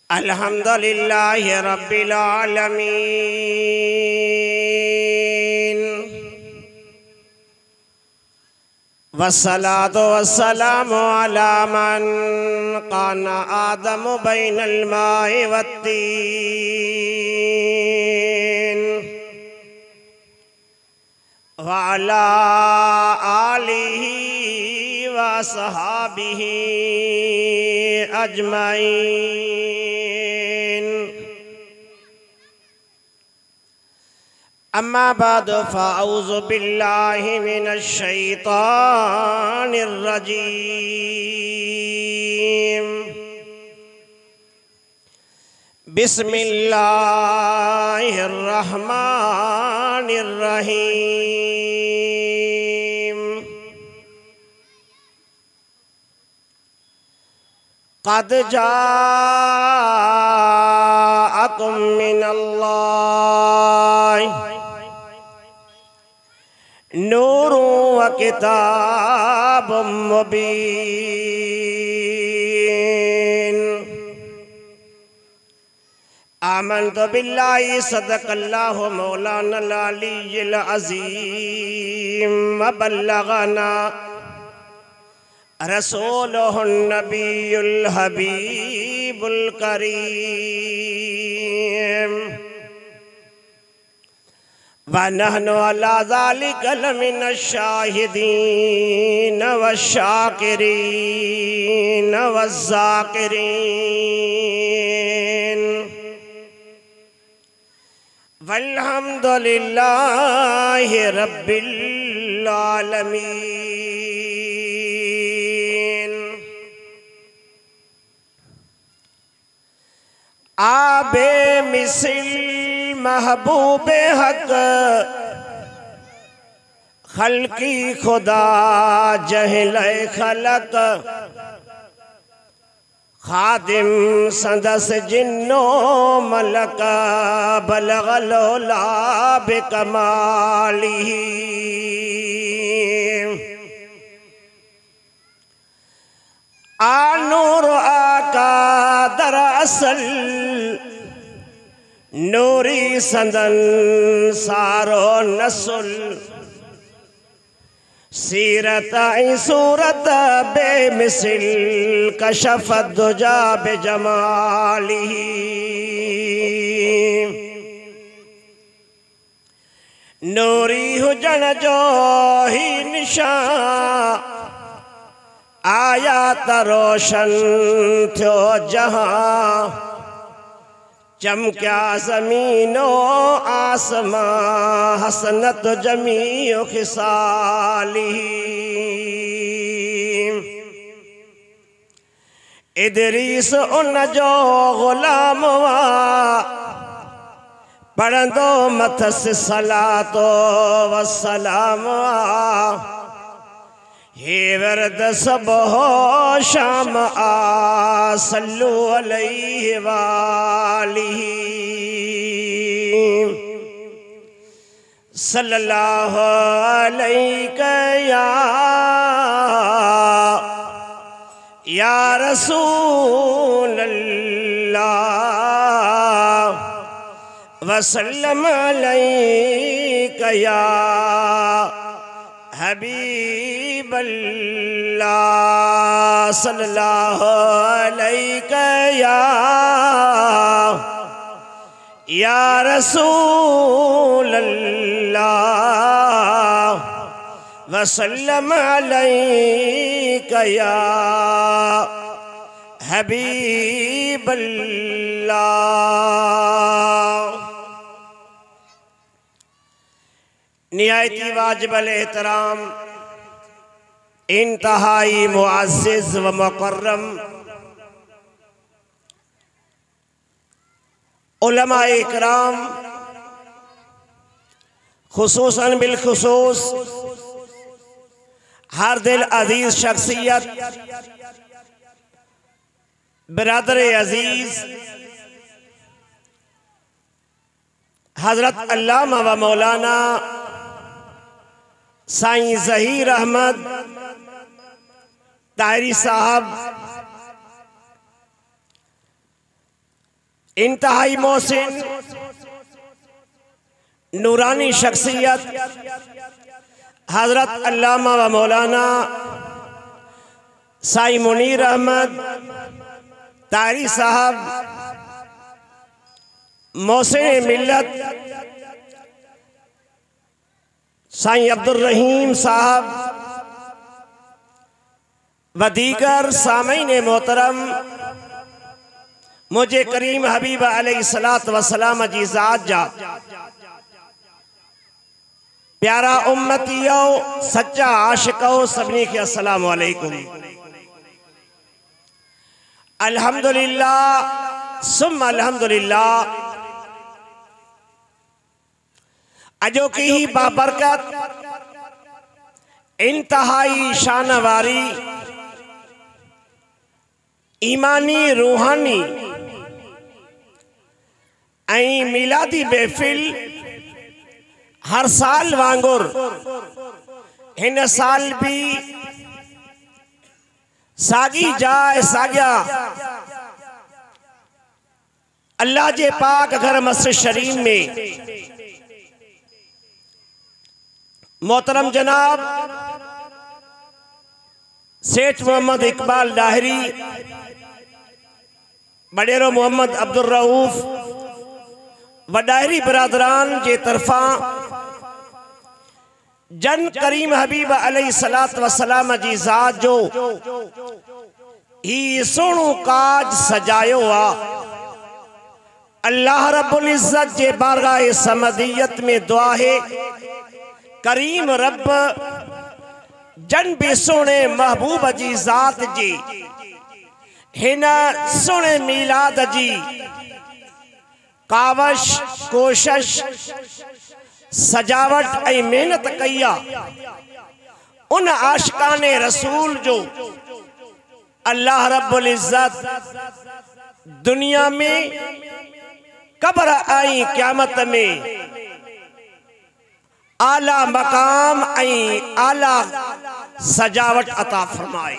अल्हम्दुलिल्लाहि रब्बिल आलमीन वस्सलातु वस्सलामु अला मन काना आदमु बैनल माइ वत्तीन व अला आलिहि व सहाबिहि अजमाइन। अम्मा बाद फ़अऊज़ु बिल्लाहि मिनश शैतानिर रजीम। बिस्मिल्लाहिर रहमानिर रहीम। क़द जाअकुम मिनल्लाहि नूरुन व किताबुम मुबीन। आमन्तु बिल्लाहि सदक़ल्लाहु मौलानल अलिय्युल अज़ीम व बल्लगना रसूलुहुन नबियुल हबीबुल करीम व नहनु अला ज़ालिका लमिनश शाहिदीन वश्शाकिरीन वज़्ज़ाकिरीन वल्हम्दुलिल्लाहि रब्बिल आलमीन। आबे मिसिल महबूबे हक खल्की खुदा जहले खलक खादिम सदस जिन्नो मलक बलगलोला बेकमालिही। आनूर आका दरअसल नूरी संदन सारो नस्ल सीरत सूरत बेमिसिल कशफत दुजा बेजमालिही। नूरी हुजन जो ही निशान आया त रोशन थियो जहां चमक्या ज़मीनो आसमां हसनत जमीउ खिसालिही। इदरीस उन जो गुलाम वा पढ़ंदो मथस सलातो व सलाम हे वर्द सब हो शाम आ सल्लु अलैहि वालिही सल्लल्लाहु अलैका या रसूल अल्लाह वसल्लम अलैका या हबीब अल्लाह सल्लल्लाहु अलैका या रसूल अल्लाह वसल्लम अलैका या हबीब अल्लाह। निहायती वाजिबल एहतराम इंतहाई मुअज़्ज़िज़ व मुकर्रम उलमाए इकराम खुसूसन बिलखुसूस हर दिल अजीज शख्सियत बिरादर अजीज हजरत अल्लामा व मौलाना साईं ज़हीर अहमद ताहिरी साहब इंतहाई मोहसिन नूरानी शख्सियत हजरत अल्लामा व मौलाना साई मुनीर अहमद ताहिरी साहब मोहसिन मिल्लत साई अब्दुल रहीम साहब व दीगर सामीन मोहतरम मुझे करीम हबीब अलैहिस्सलात वस्सलाम जी ज़ात जा प्यारा उम्मतियो सच्चा आशिको सभी के अस्सलाम वालेकुम। अल्हम्दुलिल्लाह सुम्मा अल्हम्दुलिल्लाह। अजो की ही बाबरकत इंतहाई शानवारी ईमानी रूहानी ऐं मिलादी महफिल हर साल वांगुर हिन साल भी सागी जाए सागिया अल्लाह जे पाक घर मस्जिद शरीफ में मोहतरम जनाब सेठ मोहम्मद इकबाल लाहिरी बडेरो मोहम्मद अब्दुल रऊफ वडाहरी बरादरान जे तरफा जन करीम हबीब अलैहिस्सलात वस्सलाम जी ज़ात जो ही सोणो काज सजायो आ। अल्लाह रब्बुल इज्जत जे बारगाह समदियत में दुआ है करीम रब जन बे सोने महबूब जी ज़ात जी हिना सोने मीलाद जी कावश कोशिश सजावट ऐं मेहनत कईया उन आशिकाने रसूल जो अल्लाह रब्बुल इज्जत दुनिया में कब्र आई क़यामत में आला मकाम ऐं आला सजावट अता फरमाए।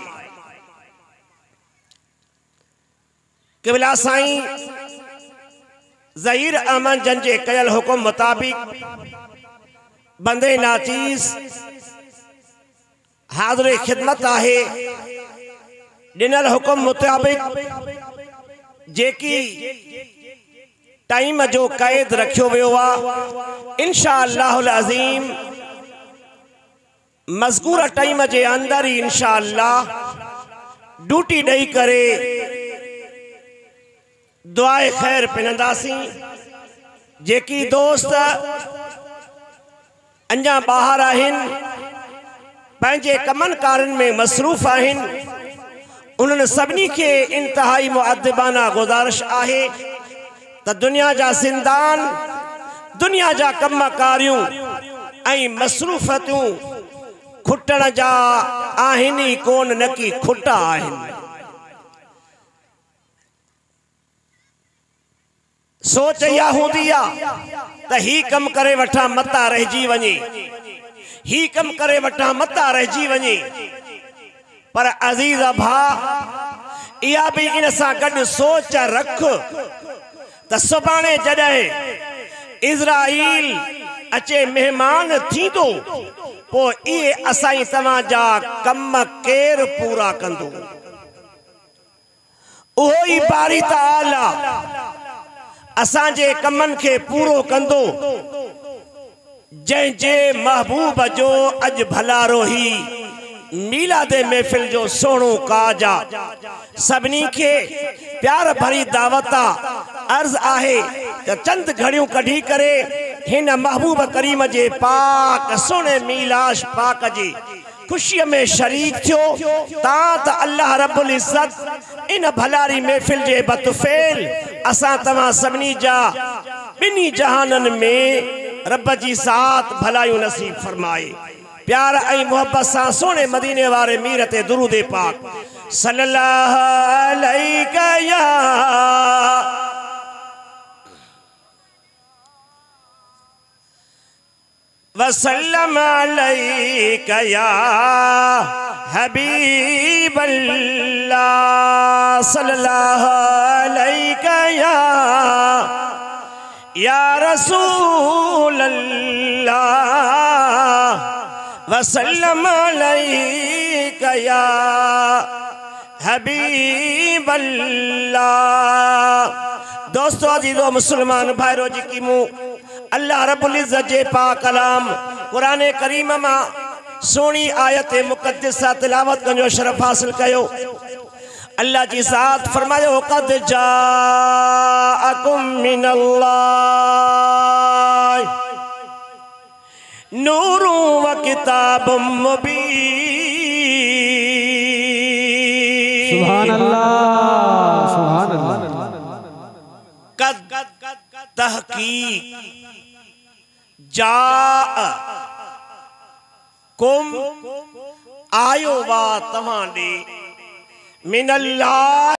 क़िबला साईं ज़हीर अहमद जन जे कयल हुकुम मुताबिक बंदे नाचीज़ हाज़िर खिदमत आहे। दिनल हुकुम मुताबिक जेकी टाइम जो कैद रखियो वियो आहे इंशाअल्लाहुल अज़ीम मज़कूर टाइम जे अंदर ही इंशाअल्लाह ड्यूटी ॾेई करे दुआए खैर पिनंदासीं। जेकी दोस्त अञा बाहर आहिनि पंहिंजे कमनि कारनि में मसरूफ़ आहिनि उन्हनि सभिनी के इंतहाई मुअद्दिबाना गुज़ारिश आहे त दुनिया जा ज़िंदान दुनिया जा कम कारियूं ऐं मसरूफ़तूं खुटण जा आहिनि कोन न की खुटा आहिनि। सोच या हूंदी आहे त ही कम करे वठा मता रहिजी वञे ही कम करे वठा मता रहिजी वञे पर अज़ीज़ भा इहा भी इन सां गॾु सोच रख त सुभाणे जॾहिं इज़राइल अचे मेहमान थींदो पोइ इहे असां तव्हांजा कम केरु पूरा कंदो। उहो ई बारी ताला असांजे कमनि खे पूरो कंदो जंहिंजे महबूब जो अज भलारो ही मीलाद महफिल जो सोणो काज आ। सभिनी के प्यार भरी दावत अर्ज आहे त चंद घड़ियों कढी करे हिन महबूब करीम जे पाक सोने मीलाश पाक जी खुशी में शरीक थियो ता त अल्लाह रब्बुल इज्जत इन भलारी महफिल जे बतफेल असा तवा सभिनी जा बिनी जहानन में रब जी ज़ात भलायूं नसीब फरमाए। प्यार ऐं मोहब्बत सां सोने मदीने वारे मीर ते दुरूद पाक सल्लल्लाहु अलैका या वसल्लम अलैका या हबीबल्लाह सल्लल्लाहु अलैहि या रसूलल्लाह वसल्लम अलैका या हबीबल्लाह। दोस्तों अजीजों मुसलमान भाईरो जी की मुँह अल्लाह रब्बुल इज्जत जे पाक कलाम कुरान करीम मां सोनी आयत मुक़द्दसा तिलावत कजो शरफ हासिल कयो। अल्लाह जी ज़ात फरमायो क़द जाअकुम मिनल्लाह नूरुन व किताबुम मुबीन। सुभान अल्लाह सुभान अल्लाह। क़द तहकीक जा कुम आयो वा तव्हां ॾे मिनल्लाह